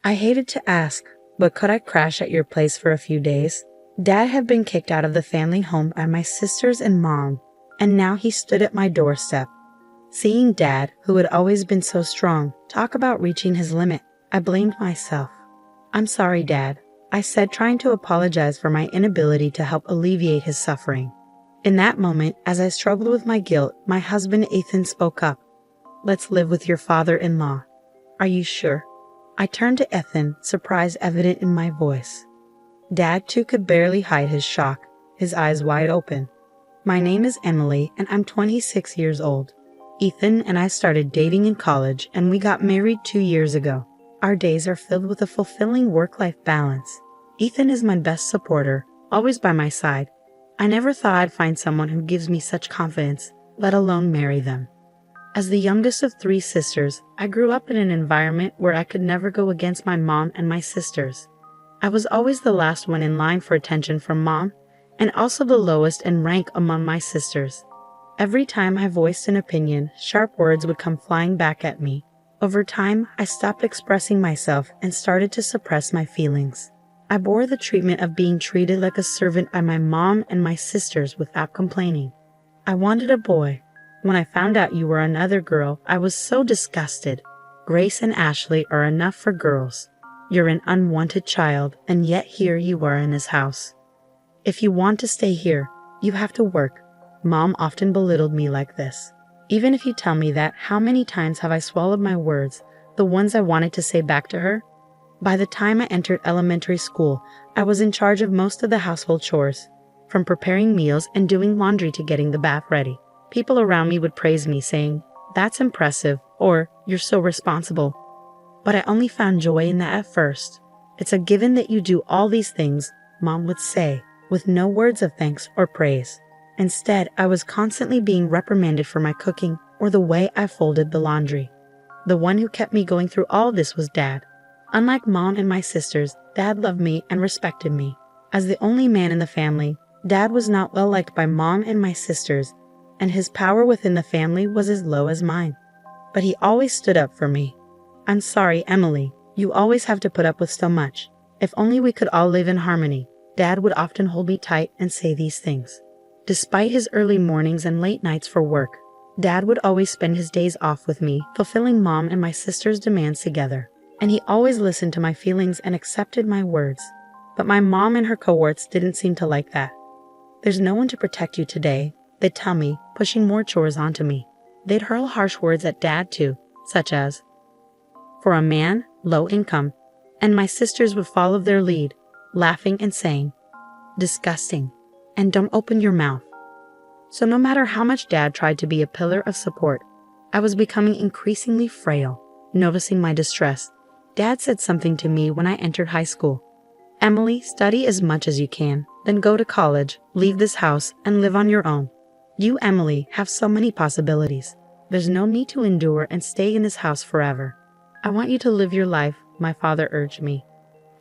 I hated to ask, but could I crash at your place for a few days? Dad had been kicked out of the family home by my sisters and mom, and now he stood at my doorstep. Seeing Dad, who had always been so strong, talk about reaching his limit, I blamed myself. "I'm sorry, Dad," I said, trying to apologize for my inability to help alleviate his suffering. In that moment, as I struggled with my guilt, my husband Ethan spoke up. "Let's live with your father-in-law. Are you sure?" I turned to Ethan, surprise evident in my voice. Dad, too, could barely hide his shock, his eyes wide open. "My name is Emily, and I'm 26 years old. Ethan and I started dating in college, and we got married 2 years ago. Our days are filled with a fulfilling work-life balance. Ethan is my best supporter, always by my side. I never thought I'd find someone who gives me such confidence, let alone marry them." As the youngest of 3 sisters, I grew up in an environment where I could never go against my mom and my sisters. I was always the last one in line for attention from Mom, and also the lowest in rank among my sisters. Every time I voiced an opinion, sharp words would come flying back at me. Over time, I stopped expressing myself and started to suppress my feelings. I bore the treatment of being treated like a servant by my mom and my sisters without complaining. I wanted a boy. When I found out you were another girl, I was so disgusted. Grace and Ashley are enough for girls. You're an unwanted child, and yet here you are in his house. If you want to stay here, you have to work. Mom often belittled me like this. Even if you tell me that, how many times have I swallowed my words, the ones I wanted to say back to her? By the time I entered elementary school, I was in charge of most of the household chores, from preparing meals and doing laundry to getting the bath ready. People around me would praise me, saying, "That's impressive," or "You're so responsible." But I only found joy in that at first. "It's a given that you do all these things," Mom would say, with no words of thanks or praise. Instead, I was constantly being reprimanded for my cooking or the way I folded the laundry. The one who kept me going through all this was Dad. Unlike Mom and my sisters, Dad loved me and respected me. As the only man in the family, Dad was not well liked by Mom and my sisters, and his power within the family was as low as mine. But he always stood up for me. "I'm sorry, Emily. You always have to put up with so much. If only we could all live in harmony." Dad would often hold me tight and say these things. Despite his early mornings and late nights for work, Dad would always spend his days off with me, fulfilling Mom and my sister's demands together. And he always listened to my feelings and accepted my words. But my mom and her cohorts didn't seem to like that. "There's no one to protect you today," they'd tell me, pushing more chores onto me. They'd hurl harsh words at Dad too, such as, "For a man, low income," and my sisters would follow their lead, laughing and saying, "Disgusting," and "Don't open your mouth." So no matter how much Dad tried to be a pillar of support, I was becoming increasingly frail. Noticing my distress, Dad said something to me when I entered high school. "Emily, study as much as you can, then go to college, leave this house, and live on your own. You, Emily, have so many possibilities. There's no need to endure and stay in this house forever. I want you to live your life," my father urged me.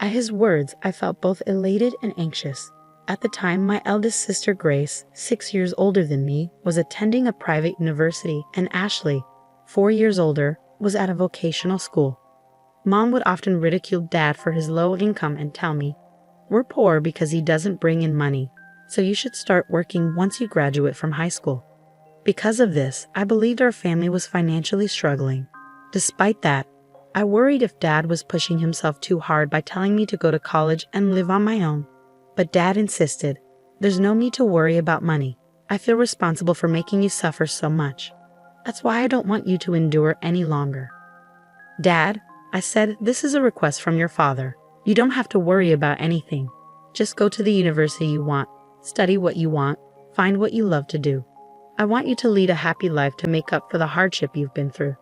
At his words, I felt both elated and anxious. At the time, my eldest sister Grace, 6 years older than me, was attending a private university, and Ashley, 4 years older, was at a vocational school. Mom would often ridicule Dad for his low income and tell me, "We're poor because he doesn't bring in money, so you should start working once you graduate from high school." Because of this, I believed our family was financially struggling. Despite that, I worried if Dad was pushing himself too hard by telling me to go to college and live on my own. But Dad insisted, "There's no need to worry about money. I feel responsible for making you suffer so much. That's why I don't want you to endure any longer." "Dad," I said, "this is a request from your father. You don't have to worry about anything. Just go to the university you want, study what you want, find what you love to do. I want you to lead a happy life to make up for the hardship you've been through."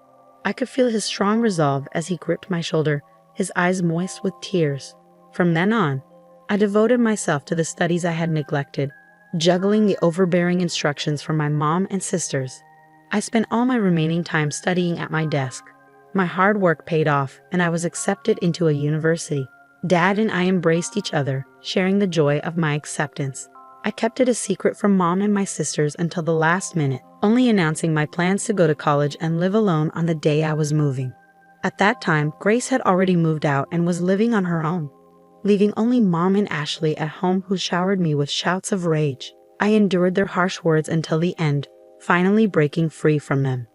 I could feel his strong resolve as he gripped my shoulder, his eyes moist with tears. From then on, I devoted myself to the studies I had neglected, juggling the overbearing instructions from my mom and sisters. I spent all my remaining time studying at my desk. My hard work paid off, and I was accepted into a university. Dad and I embraced each other, sharing the joy of my acceptance. I kept it a secret from Mom and my sisters until the last minute, only announcing my plans to go to college and live alone on the day I was moving. At that time, Grace had already moved out and was living on her own, leaving only Mom and Ashley at home, who showered me with shouts of rage. I endured their harsh words until the end, finally breaking free from them.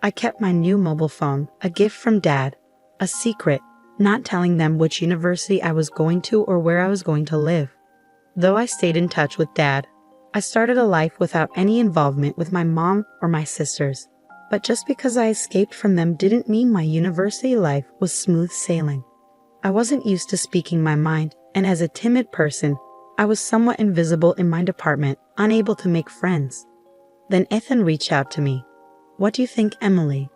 I kept my new mobile phone, a gift from Dad, a secret, not telling them which university I was going to or where I was going to live. Though I stayed in touch with Dad, I started a life without any involvement with my mom or my sisters. But just because I escaped from them didn't mean my university life was smooth sailing. I wasn't used to speaking my mind, and as a timid person, I was somewhat invisible in my department, unable to make friends. Then Ethan reached out to me. "What do you think, Emily?"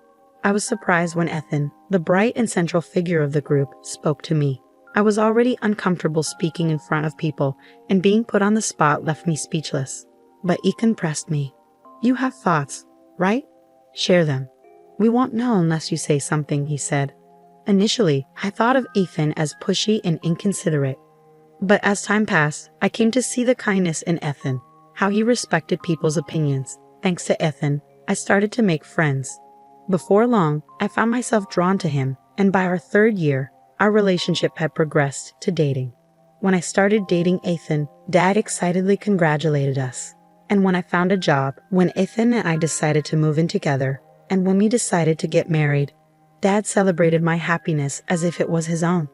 I was surprised when Ethan, the bright and central figure of the group, spoke to me. I was already uncomfortable speaking in front of people, and being put on the spot left me speechless. But Ethan pressed me. "You have thoughts, right? Share them. We won't know unless you say something," he said. Initially, I thought of Ethan as pushy and inconsiderate. But as time passed, I came to see the kindness in Ethan, how he respected people's opinions. Thanks to Ethan, I started to make friends. Before long, I found myself drawn to him, and by our 3rd year, our relationship had progressed to dating. When I started dating Ethan, Dad excitedly congratulated us. And when I found a job, when Ethan and I decided to move in together, and when we decided to get married, Dad celebrated my happiness as if it was his own.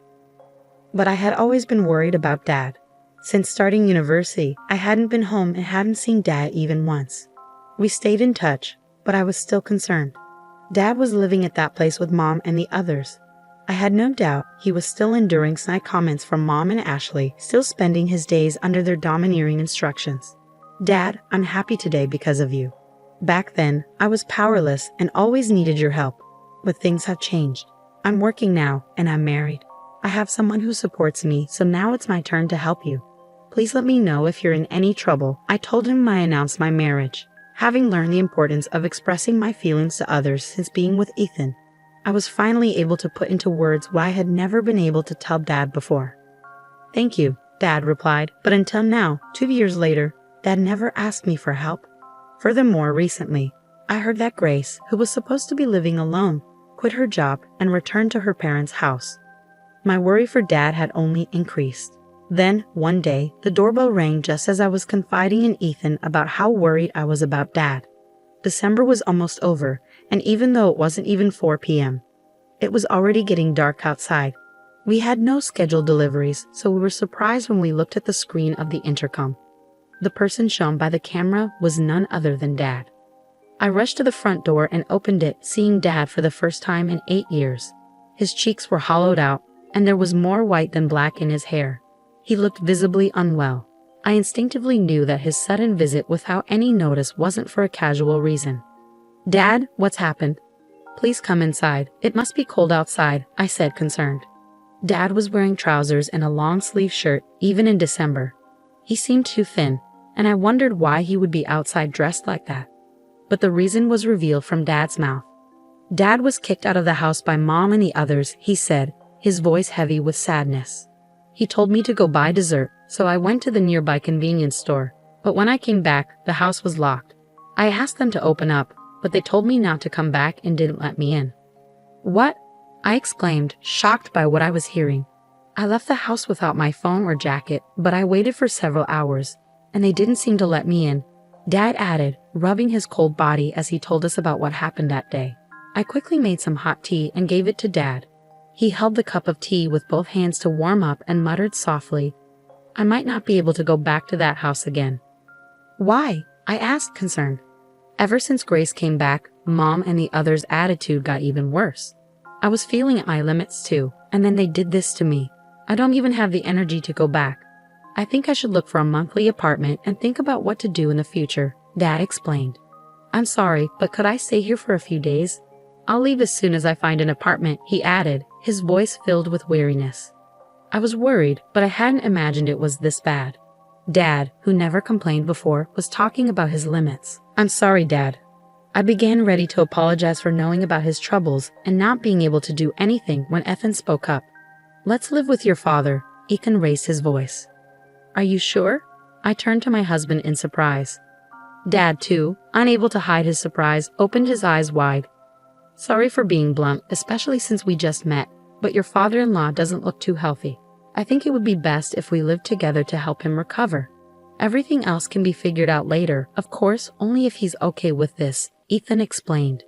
But I had always been worried about Dad. Since starting university, I hadn't been home and hadn't seen Dad even once. We stayed in touch, but I was still concerned. Dad was living at that place with Mom and the others. I had no doubt he was still enduring snide comments from Mom and Ashley, still spending his days under their domineering instructions. "Dad, I'm happy today because of you. Back then, I was powerless and always needed your help. But things have changed. I'm working now, and I'm married. I have someone who supports me, so now it's my turn to help you. Please let me know if you're in any trouble." I told him I announced my marriage, having learned the importance of expressing my feelings to others since being with Ethan. I was finally able to put into words what I had never been able to tell Dad before. "Thank you," Dad replied, but until now, 2 years later, Dad never asked me for help. Furthermore, recently, I heard that Grace, who was supposed to be living alone, quit her job and returned to her parents' house. My worry for Dad had only increased. Then, one day, the doorbell rang just as I was confiding in Ethan about how worried I was about Dad. December was almost over, and even though it wasn't even 4 p.m., it was already getting dark outside. We had no scheduled deliveries, so we were surprised when we looked at the screen of the intercom. The person shown by the camera was none other than Dad. I rushed to the front door and opened it, seeing Dad for the first time in 8 years. His cheeks were hollowed out, and there was more white than black in his hair. He looked visibly unwell. I instinctively knew that his sudden visit without any notice wasn't for a casual reason. "Dad, what's happened? Please come inside. It must be cold outside," I said, concerned. Dad was wearing trousers and a long-sleeve shirt, even in December. He seemed too thin, and I wondered why he would be outside dressed like that. But the reason was revealed from Dad's mouth. "Dad was kicked out of the house by Mom and the others," he said, his voice heavy with sadness. "He told me to go buy dessert, so I went to the nearby convenience store. But when I came back, the house was locked. I asked them to open up, but they told me not to come back and didn't let me in." "What?" I exclaimed, shocked by what I was hearing. "I left the house without my phone or jacket, but I waited for several hours, and they didn't seem to let me in," Dad added, rubbing his cold body as he told us about what happened that day. I quickly made some hot tea and gave it to Dad. He held the cup of tea with both hands to warm up and muttered softly, "I might not be able to go back to that house again." "Why?" I asked, concerned. Ever since Grace came back, Mom and the others' attitude got even worse. I was feeling at my limits too, and then they did this to me. I don't even have the energy to go back. I think I should look for a monthly apartment and think about what to do in the future, Dad explained. "I'm sorry, but could I stay here for a few days? I'll leave as soon as I find an apartment," he added, his voice filled with weariness. I was worried, but I hadn't imagined it was this bad. Dad, who never complained before, was talking about his limits. "I'm sorry, Dad." I began ready to apologize for knowing about his troubles and not being able to do anything when Ethan spoke up. "Let's live with your father," Ethan raised his voice. "Are you sure?" I turned to my husband in surprise. Dad, too, unable to hide his surprise, opened his eyes wide. Sorry for being blunt, especially since we just met, but your father-in-law doesn't look too healthy. I think it would be best if we lived together to help him recover. Everything else can be figured out later, of course, only if he's okay with this, Ethan explained.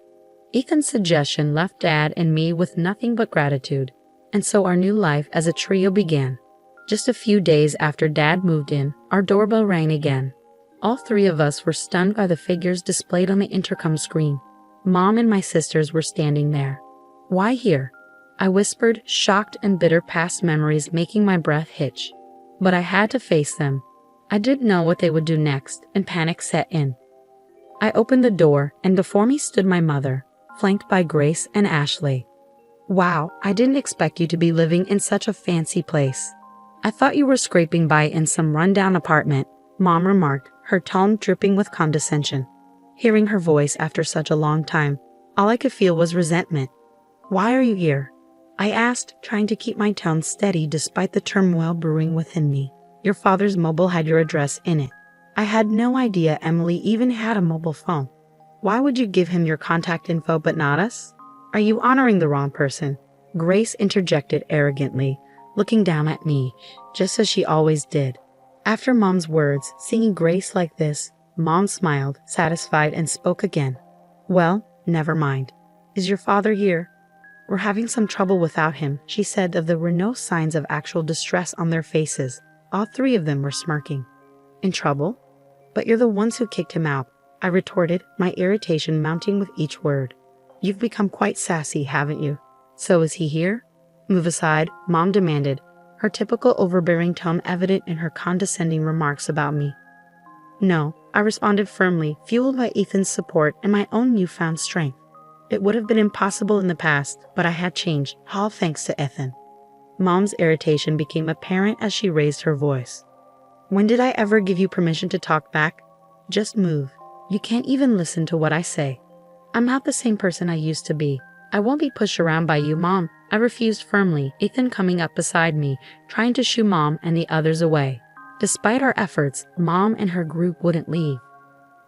Ethan's suggestion left Dad and me with nothing but gratitude, and so our new life as a trio began. Just a few days after Dad moved in, our doorbell rang again. All three of us were stunned by the figures displayed on the intercom screen. Mom and my sisters were standing there. "Why here?" I whispered, shocked and bitter past memories making my breath hitch. But I had to face them. I didn't know what they would do next, and panic set in. I opened the door, and before me stood my mother, flanked by Grace and Ashley. "Wow, I didn't expect you to be living in such a fancy place. I thought you were scraping by in some rundown apartment," Mom remarked, her tone dripping with condescension. Hearing her voice after such a long time, all I could feel was resentment. "Why are you here?" I asked, trying to keep my tone steady despite the turmoil brewing within me. "Your father's mobile had your address in it." I had no idea Emily even had a mobile phone. "Why would you give him your contact info but not us? Are you honoring the wrong person?" Grace interjected arrogantly, looking down at me, just as she always did. After Mom's words, seeing Grace like this, Mom smiled, satisfied, and spoke again. "Well, never mind. Is your father here?" "We're having some trouble without him," she said, though there were no signs of actual distress on their faces. All three of them were smirking. "In trouble? But you're the ones who kicked him out," I retorted, my irritation mounting with each word. "You've become quite sassy, haven't you?" "So is he here?" "Move aside," Mom demanded, her typical overbearing tone evident in her condescending remarks about me. "No," I responded firmly, fueled by Ethan's support and my own newfound strength. It would have been impossible in the past, but I had changed, all thanks to Ethan. Mom's irritation became apparent as she raised her voice. "When did I ever give you permission to talk back? Just move. You can't even listen to what I say." "I'm not the same person I used to be. I won't be pushed around by you, Mom," I refused firmly, Ethan coming up beside me, trying to shoo Mom and the others away. Despite our efforts, Mom and her group wouldn't leave.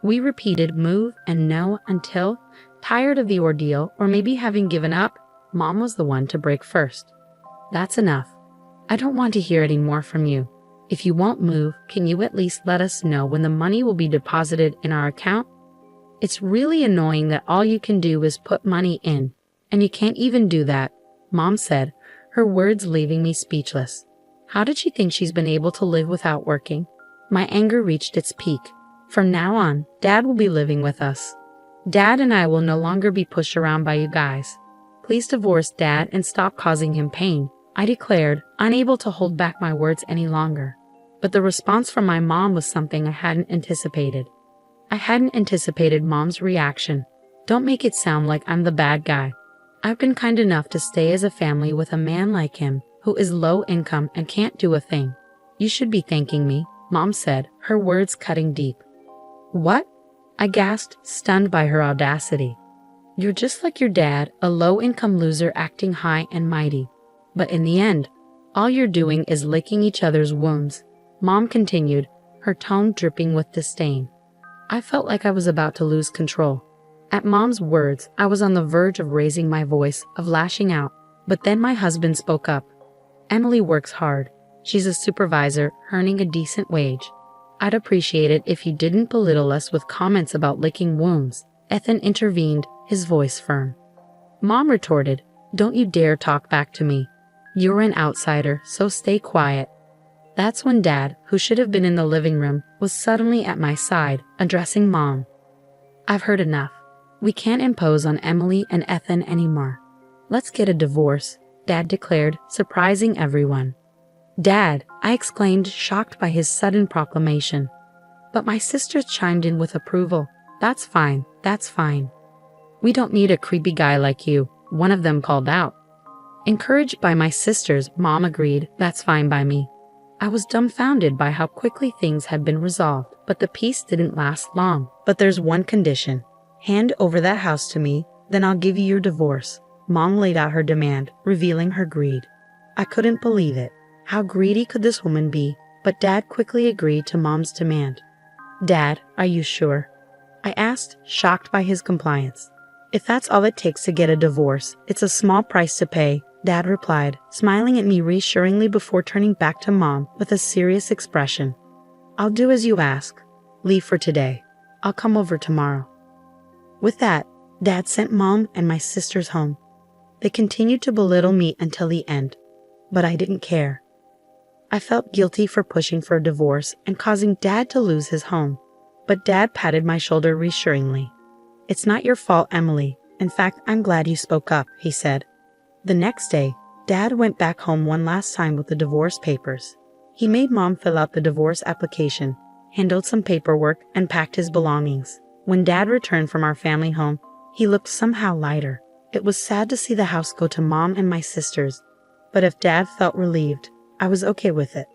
We repeated move and no until, tired of the ordeal or maybe having given up, Mom was the one to break first. "That's enough. I don't want to hear any more from you. If you won't move, can you at least let us know when the money will be deposited in our account? It's really annoying that all you can do is put money in, and you can't even do that," Mom said, her words leaving me speechless. How did she think she's been able to live without working? My anger reached its peak. From now on, Dad will be living with us. Dad and I will no longer be pushed around by you guys. Please divorce Dad and stop causing him pain, I declared, unable to hold back my words any longer. But the response from my mom was something I hadn't anticipated. I hadn't anticipated Mom's reaction. "Don't make it sound like I'm the bad guy. I've been kind enough to stay as a family with a man like him, who is low income and can't do a thing. You should be thanking me," Mom said, her words cutting deep. "What?" I gasped, stunned by her audacity. "You're just like your dad, a low-income loser acting high and mighty. But in the end, all you're doing is licking each other's wounds," Mom continued, her tone dripping with disdain. I felt like I was about to lose control. At Mom's words, I was on the verge of raising my voice, of lashing out, but then my husband spoke up. "Emily works hard. She's a supervisor, earning a decent wage. I'd appreciate it if you didn't belittle us with comments about licking wounds," Ethan intervened, his voice firm. Mom retorted, "Don't you dare talk back to me. You're an outsider, so stay quiet." That's when Dad, who should have been in the living room, was suddenly at my side, addressing Mom. "I've heard enough. We can't impose on Emily and Ethan anymore. Let's get a divorce," Dad declared, surprising everyone. "Dad," I exclaimed, shocked by his sudden proclamation. But my sisters chimed in with approval. That's fine. We don't need a creepy guy like you," one of them called out. Encouraged by my sisters, Mom agreed, "That's fine by me." I was dumbfounded by how quickly things had been resolved, but the peace didn't last long. "But there's one condition. Hand over that house to me, then I'll give you your divorce." Mom laid out her demand, revealing her greed. I couldn't believe it. How greedy could this woman be? But Dad quickly agreed to Mom's demand. "Dad, are you sure?" I asked, shocked by his compliance. If that's all it takes to get a divorce, it's a small price to pay, Dad replied, smiling at me reassuringly before turning back to Mom with a serious expression. I'll do as you ask. Leave for today. I'll come over tomorrow. With that, Dad sent Mom and my sisters home. They continued to belittle me until the end, but I didn't care. I felt guilty for pushing for a divorce and causing Dad to lose his home, but Dad patted my shoulder reassuringly. It's not your fault, Emily. In fact, I'm glad you spoke up, he said. The next day, Dad went back home one last time with the divorce papers. He made Mom fill out the divorce application, handled some paperwork, and packed his belongings. When Dad returned from our family home, he looked somehow lighter. It was sad to see the house go to Mom and my sisters, but if Dad felt relieved, I was okay with it.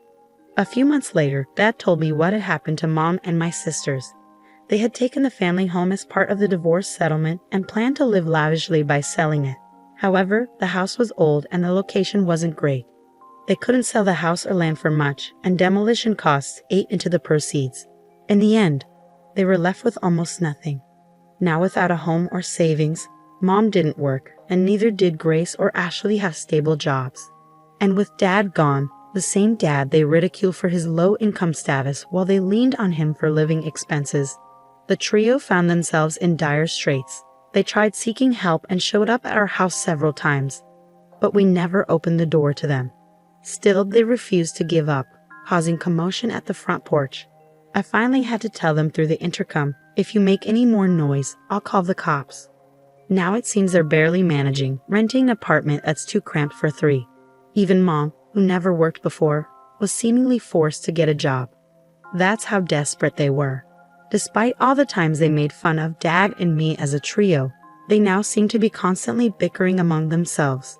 A few months later, Dad told me what had happened to Mom and my sisters. They had taken the family home as part of the divorce settlement and planned to live lavishly by selling it. However, the house was old and the location wasn't great. They couldn't sell the house or land for much, and demolition costs ate into the proceeds. In the end, they were left with almost nothing. Now without a home or savings, Mom didn't work, and neither did Grace or Ashley have stable jobs. And with Dad gone, the same Dad they ridiculed for his low income status while they leaned on him for living expenses, the trio found themselves in dire straits. They tried seeking help and showed up at our house several times, but we never opened the door to them. Still, they refused to give up, causing commotion at the front porch. I finally had to tell them through the intercom, if you make any more noise, I'll call the cops. Now it seems they're barely managing, renting an apartment that's too cramped for 3. Even Mom, who never worked before, was seemingly forced to get a job. That's how desperate they were. Despite all the times they made fun of Dad and me as a trio, they now seem to be constantly bickering among themselves,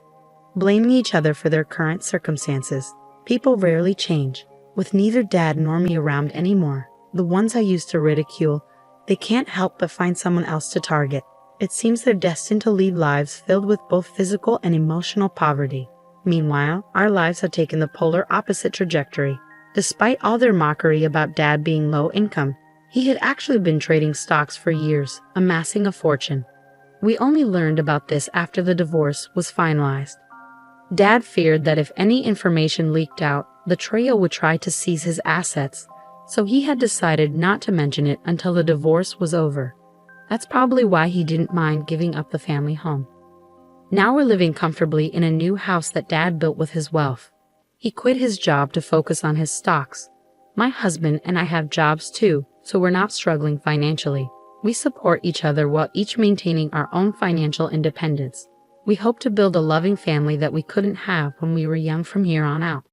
blaming each other for their current circumstances. People rarely change. With neither Dad nor me around anymore, the ones I used to ridicule, they can't help but find someone else to target. It seems they're destined to lead lives filled with both physical and emotional poverty. Meanwhile, our lives have taken the polar opposite trajectory. Despite all their mockery about Dad being low income, he had actually been trading stocks for years, amassing a fortune. We only learned about this after the divorce was finalized. Dad feared that if any information leaked out, the trio would try to seize his assets, so he had decided not to mention it until the divorce was over. That's probably why he didn't mind giving up the family home. Now we're living comfortably in a new house that Dad built with his wealth. He quit his job to focus on his stocks. My husband and I have jobs too, so we're not struggling financially. We support each other while each maintaining our own financial independence. We hope to build a loving family that we couldn't have when we were young from here on out.